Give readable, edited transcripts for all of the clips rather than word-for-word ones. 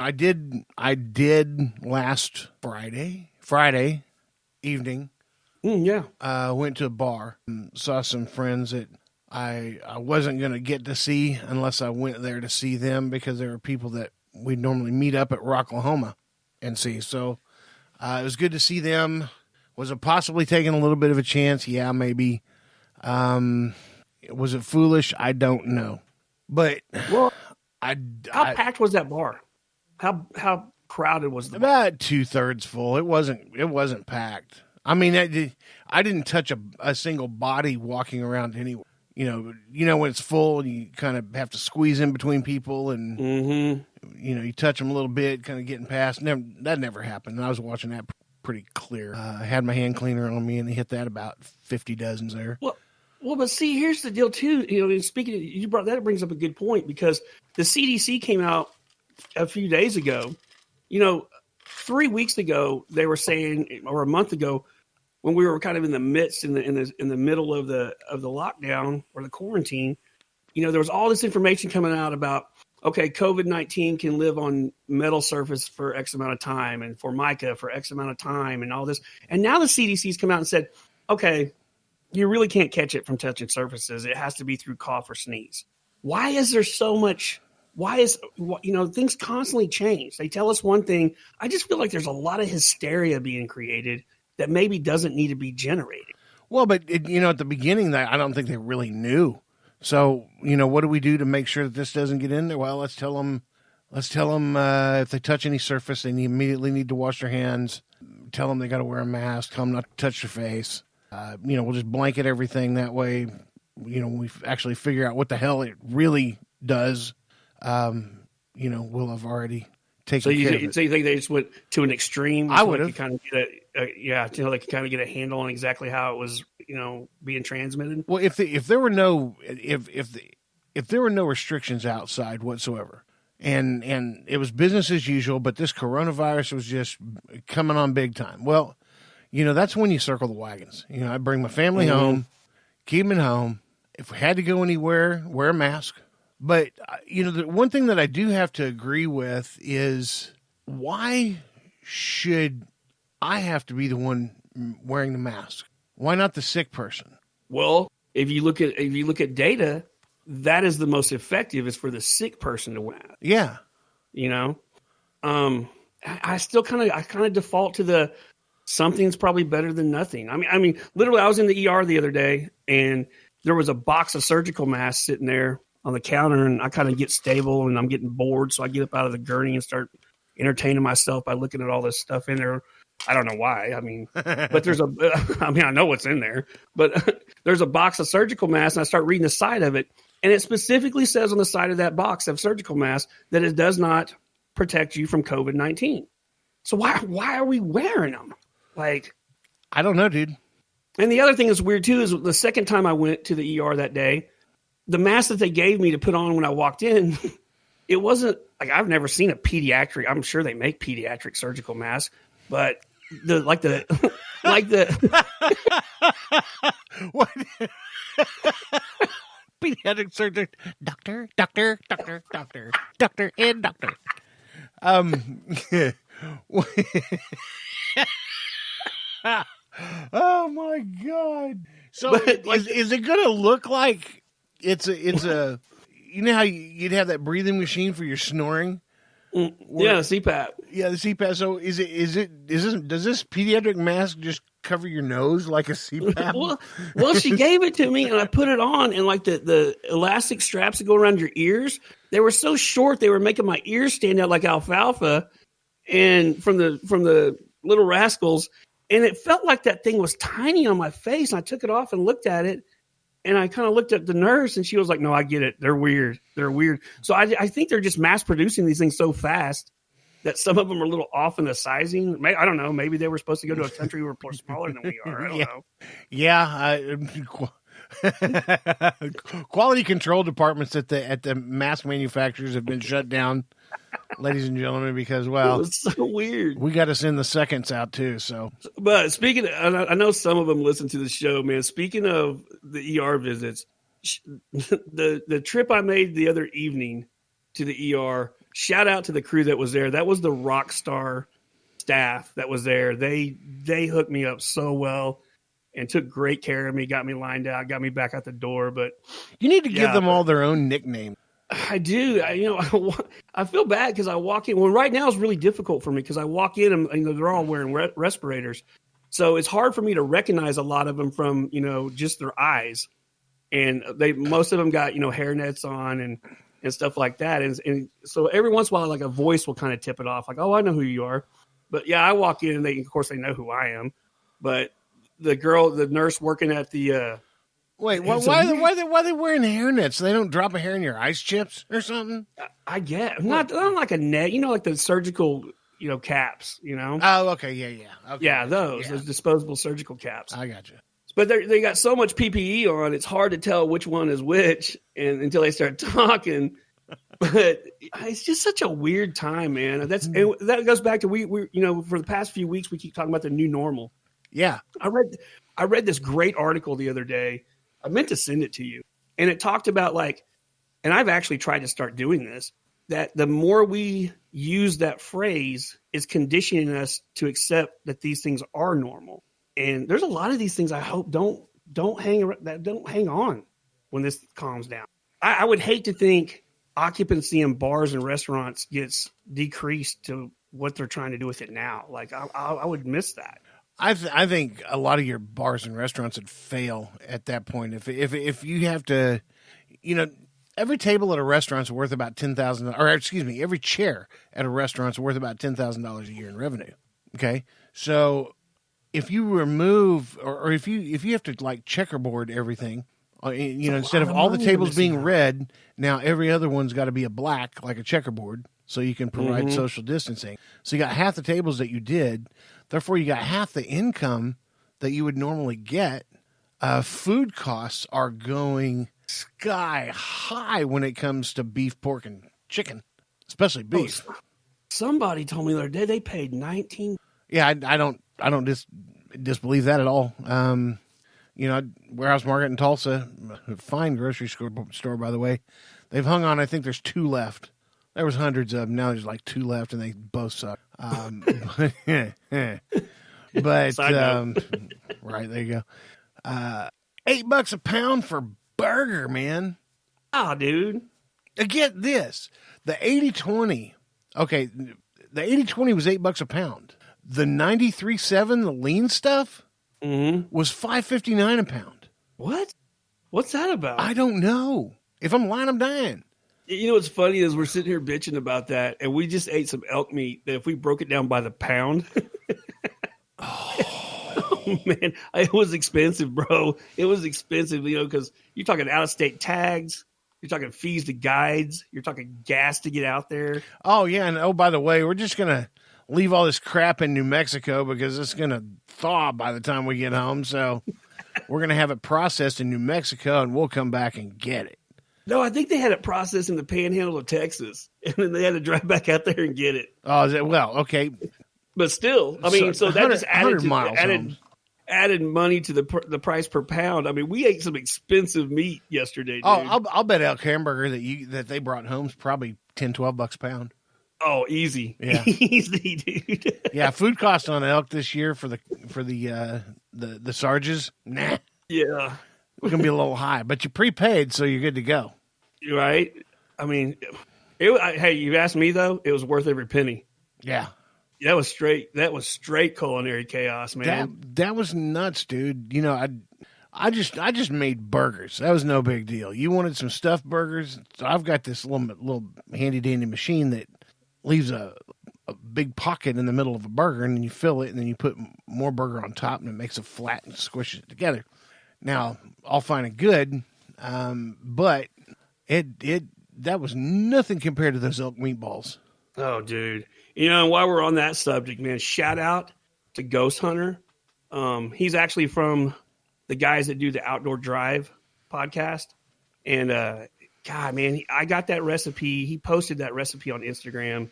I did last Friday evening. Went to a bar and saw some friends that I wasn't going to get to see unless I went there to see them, because there were people that we normally meet up at Rocklahoma and see. So it was good to see them. Was it possibly taking a little bit of a chance? Yeah, maybe. Was it foolish? I don't know. But how packed was that bar? How crowded was the bar? About 2/3 full. It wasn't packed. I mean, I didn't touch a single body walking around anywhere. You know when it's full, you kind of have to squeeze in between people, and you touch them a little bit, kind of getting past. That never happened. And I was watching that pretty clear. I had my hand cleaner on me, and they hit that about 50 dozens there. Well, but see, here's the deal too. Speaking of, you brought that, brings up a good point, because the CDC came out a few days ago. 3 weeks ago they were saying, or a month ago, when we were kind of in the midst, in the middle of the lockdown or the quarantine, there was all this information coming out about, okay, COVID-19 can live on metal surface for X amount of time, and Formica for X amount of time, and all this. And now the CDC's come out and said, okay, you really can't catch it from touching surfaces. It has to be through cough or sneeze. Why is there so much? Things constantly change. They tell us one thing. I just feel like there's a lot of hysteria being created that maybe doesn't need to be generated. Well, but at the beginning, I don't think they really knew. So, what do we do to make sure that this doesn't get in there? Well, let's tell them if they touch any surface, they immediately need to wash their hands. Tell them they got to wear a mask. Tell them not to touch their face. We'll just blanket everything that way. We actually figure out what the hell it really does. We'll have already taken care of it. So you think they just went to an extreme? I would have. Kind of they could kind of get a handle on exactly how it was, being transmitted. Well, if there were no restrictions outside whatsoever, and it was business as usual, but this coronavirus was just coming on big time. Well, that's when you circle the wagons. I bring my family home, keep them at home. If we had to go anywhere, wear a mask. But, the one thing that I do have to agree with is, why should I have to be the one wearing the mask? Why not the sick person? Well, if you look at data, that is the most effective, is for the sick person to wear it. Yeah. I still kind of default to the something's probably better than nothing. I mean, literally, I was in the ER the other day, and there was a box of surgical masks sitting there on the counter, and I kind of get stable, and I'm getting bored, so I get up out of the gurney and start entertaining myself by looking at all this stuff in there. I don't know why. I mean, but I know what's in there, but there's a box of surgical masks, and I start reading the side of it, and it specifically says on the side of that box of surgical masks that it does not protect you from COVID-19. So why are we wearing them? Like, I don't know, dude. And the other thing that's weird too is the second time I went to the ER that day, the mask that they gave me to put on when I walked in, it wasn't like, I've never seen a pediatric. I'm sure they make pediatric surgical masks, but what? Pediatric surgeon, doctor, and doctor. Oh my God! So, is it going to look like it's a how you'd have that breathing machine for your snoring? Yeah, CPAP. Yeah, the CPAP. So does this pediatric mask just cover your nose like a CPAP? well, she gave it to me, and I put it on, and like the elastic straps that go around your ears, they were so short they were making my ears stand out like alfalfa, and from the little rascals. And it felt like that thing was tiny on my face. And I took it off and looked at it. And I kind of looked at the nurse, and she was like, no, I get it. They're weird. So I think they're just mass producing these things so fast that some of them are a little off in the sizing. I don't know. Maybe they were supposed to go to a country where we're smaller than we are. I don't know. Yeah. Quality control departments at the mask manufacturers have been shut down, ladies and gentlemen, because, well, it's so weird. We got to send the seconds out too. So, but speaking of, I know some of them listen to the show, man. Speaking of the ER visits, the trip I made the other evening to the ER, shout out to the crew that was there. That was the rock star staff that was there. They hooked me up so well and took great care of me, got me lined out, got me back out the door. But you need to give them all their own nickname. I do. I feel bad because I walk in. Well, right now it's really difficult for me because I walk in and they're all wearing respirators. So it's hard for me to recognize a lot of them from, just their eyes. And most of them got, hairnets on and stuff like that. And so every once in a while, like a voice will kind of tip it off. Like, oh, I know who you are. But yeah, I walk in and of course they know who I am. But the nurse working at the, wait, why are they wearing hairnets? They don't drop a hair in your ice chips or something? I get not like a net, like the surgical, caps, Oh, okay. Yeah. Okay. Yeah, those disposable surgical caps. I got you. But they got so much PPE on, it's hard to tell which one is which and until they start talking. But it's just such a weird time, man. And that goes back to we for the past few weeks we keep talking about the new normal. Yeah. I read this great article the other day. I meant to send it to you. And it talked about and I've actually tried to start doing this, that the more we use that phrase is conditioning us to accept that these things are normal. And there's a lot of these things I hope don't hang on when this calms down. I would hate to think occupancy in bars and restaurants gets decreased to what they're trying to do with it now. Like I would miss that. I think a lot of your bars and restaurants would fail at that point. If you have to, every table at a restaurant's worth about $10,000, or excuse me, every chair at a restaurant's worth about $10,000 a year in revenue. Okay, so if you remove, or if you have to checkerboard everything, instead of all the tables being red, now every other one's got to be a black, like a checkerboard, so you can provide social distancing. So you got half the tables that you did. Therefore, you got half the income that you would normally get. Food costs are going sky high when it comes to beef, pork, and chicken, especially beef. Somebody told me the other day they paid $19. Yeah, I don't disbelieve that at all. Warehouse Market in Tulsa, a fine grocery store, by the way. They've hung on. I think there's 2 left. There was hundreds of them. Now there's 2 left, and they both suck. But right, there you go. $8 a pound for burger, man. Oh, dude. Get this. The 80-20. Okay, the 80-20 was $8 a pound. The 93.7, the lean stuff, was $5.59 a pound. What? What's that about? I don't know. If I'm lying, I'm dying. What's funny is we're sitting here bitching about that, and we just ate some elk meat that if we broke it down by the pound, oh man, it was expensive, bro. It was expensive, because you're talking out-of-state tags, you're talking fees to guides, you're talking gas to get out there. Oh yeah, and by the way, we're just gonna leave all this crap in New Mexico because it's gonna thaw by the time we get home. So we're gonna have it processed in New Mexico, and we'll come back and get it. No, I think they had it processed in the panhandle of Texas, and then they had to drive back out there and get it. Oh, well, okay. But still, I mean, so that just added money to the price per pound. I mean, we ate some expensive meat yesterday, dude. Oh, I'll bet elk hamburger that they brought home's probably $10-12 a pound. Oh, easy. Yeah. Easy, dude. Yeah, food cost on elk this year for the Sarges, nah. Yeah. It's going to be a little high, but you prepaid, so you're good to go. Right? I mean, hey, you asked me, though, it was worth every penny. Yeah. That was straight culinary chaos, man. That was nuts, dude. I just made burgers. That was no big deal. You wanted some stuffed burgers, so I've got this little handy dandy machine that leaves a big pocket in the middle of a burger, and then you fill it, and then you put more burger on top, and it makes it flat and squishes it together. Now, all fine and good, but that was nothing compared to those elk meatballs. Oh, dude. And while we're on that subject, man, shout out to Ghost Hunter. He's actually from the guys that do the Outdoor Drive podcast. And, God, man, I got that recipe. He posted that recipe on Instagram.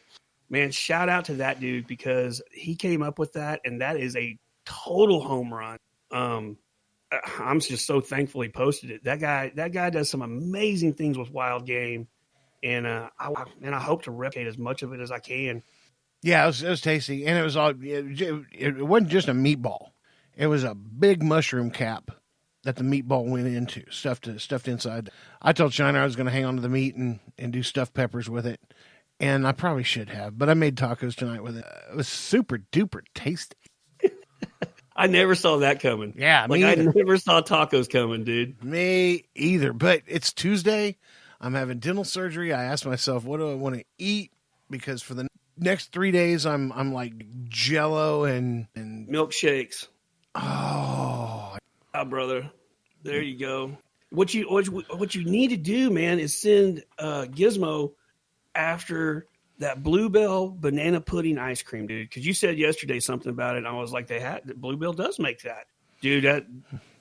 Man, shout out to that dude because he came up with that, and that is a total home run. I'm just so thankful he posted it. That guy does some amazing things with wild game. and I hope to replicate as much of it as I can. Yeah, it was tasty, and it was all. It wasn't just a meatball; it was a big mushroom cap that the meatball went into, stuffed inside. I told Shiner I was going to hang on to the meat and do stuffed peppers with it, and I probably should have, but I made tacos tonight with it. It was super duper tasty. I never saw that coming. Yeah, like I never saw tacos coming, dude. Me either. But it's Tuesday. I'm having dental surgery. I asked myself, what do I want to eat? Because for the next 3 days, I'm like Jello and milkshakes. Oh, brother, there you go. What you need to do, man, is send Gizmo after that Bluebell banana pudding ice cream, dude. Because you said yesterday something about it, and I was like, Bluebell does make that, dude.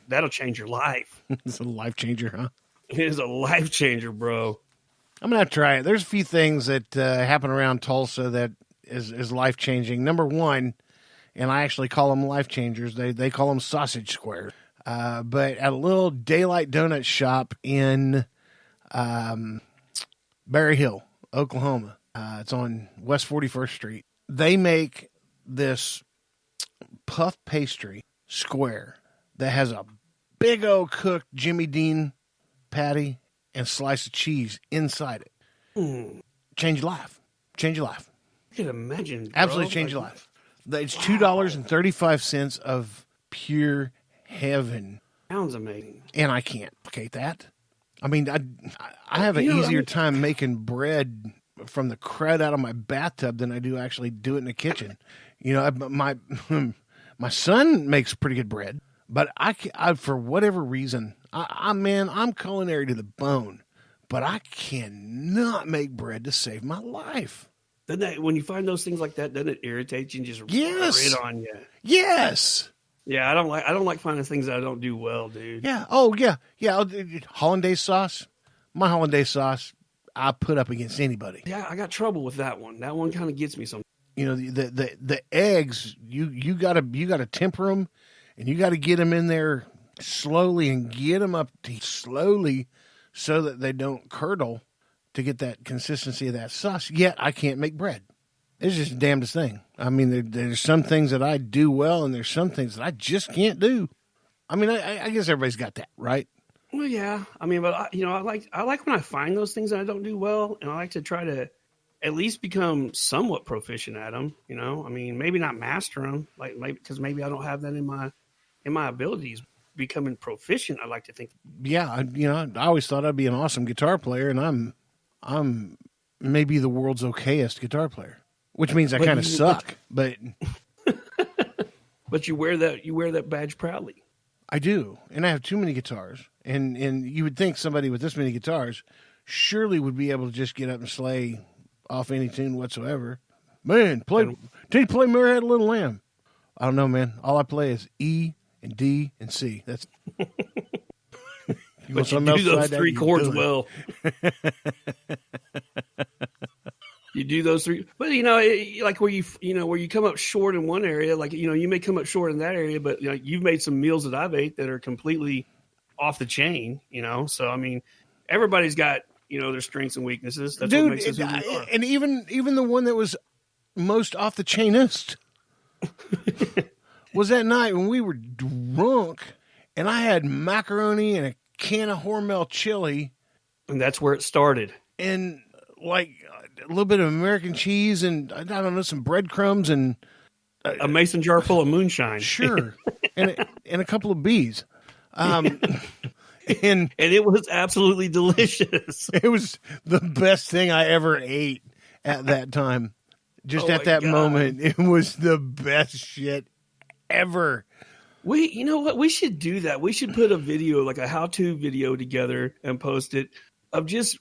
That'll change your life. It's a life changer, huh? It is a life changer, bro. I'm gonna have to try it. There's a few things that happen around Tulsa that is life changing. Number one, and I actually call them life changers. They call them sausage squares. But at a little Daylight Donut shop in Berry Hill, Oklahoma. It's on West 41st Street. They make this puff pastry square that has a big old cooked Jimmy Dean patty and slice of cheese inside it. Change your life. Change your life. I can imagine. Bro. Absolutely change your life. It's $2.35 of pure heaven. Sounds amazing. And I can't replicate that. I mean, I have an easier time making bread from the crud out of my bathtub than I do actually do it in the kitchen. You know, my son makes pretty good bread, but I for whatever reason, I'm culinary to the bone, but I cannot make bread to save my life. Doesn't that, when you find those things like that, doesn't it irritate you and just grit on you? Yes. Yeah, I don't like finding things that I don't do well, dude. Yeah. Oh, yeah. Yeah. Hollandaise sauce. My hollandaise sauce, I put up against anybody. Yeah, I got trouble with that one. That one kind of gets me sometimes. You know, the eggs, you gotta temper them, and you gotta get them in there slowly and get them up slowly so that they don't curdle to get that consistency of that sauce. Yet I can't make bread. It's just the damnedest thing. I mean, there's some things that I do well, and there's some things that I just can't do. I mean, I guess everybody's got that, right? Well, yeah. I mean, but I like when I find those things that I don't do well, and I like to try to at least become somewhat proficient at them. You know, I mean, maybe not master them, because maybe I don't have that in my abilities. Becoming proficient, I like to think. Yeah, I always thought I'd be an awesome guitar player, and I'm maybe the world's okayest guitar player. Which means I kind of suck, but you wear that badge proudly. I do, and I have too many guitars, and you would think somebody with this many guitars surely would be able to just get up and slay off any tune whatsoever. Man, did you play Mary Had a Little Lamb? I don't know, man. All I play is E and D and C. That's. But you do those three chords well. You do those three, but like where you come up short in one area, like you may come up short in that area, but you've made some meals that I've ate that are completely off the chain. So I mean, everybody's got their strengths and weaknesses. That's what makes us who we are. And even the one that was most off the chainest was that night when we were drunk, and I had macaroni and a can of Hormel chili, and that's where it started. And like a little bit of American cheese and I don't know, some breadcrumbs and a mason jar full of moonshine. Sure. and a couple of bees. And it was absolutely delicious. It was the best thing I ever ate at that time. Just at that moment, it was the best shit ever. You know what? We should do that. We should put a video, like a how-to video together and post it of just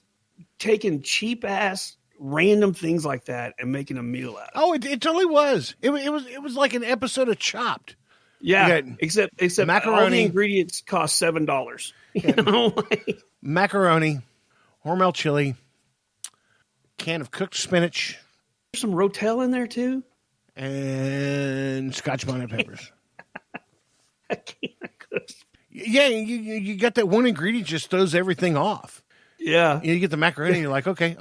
taking cheap ass random things like that and making a meal out of it. Oh, it totally was. It was like an episode of Chopped. Yeah, except macaroni. All the ingredients cost $7. Macaroni, Hormel chili, can of cooked spinach. There's some Rotel in there too, and Scotch bonnet peppers. A can of cooked. Yeah, you got that one ingredient just throws everything off. Yeah. You get the macaroni, and you're like, okay.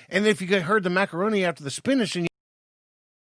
And if you heard the macaroni after the spinach, and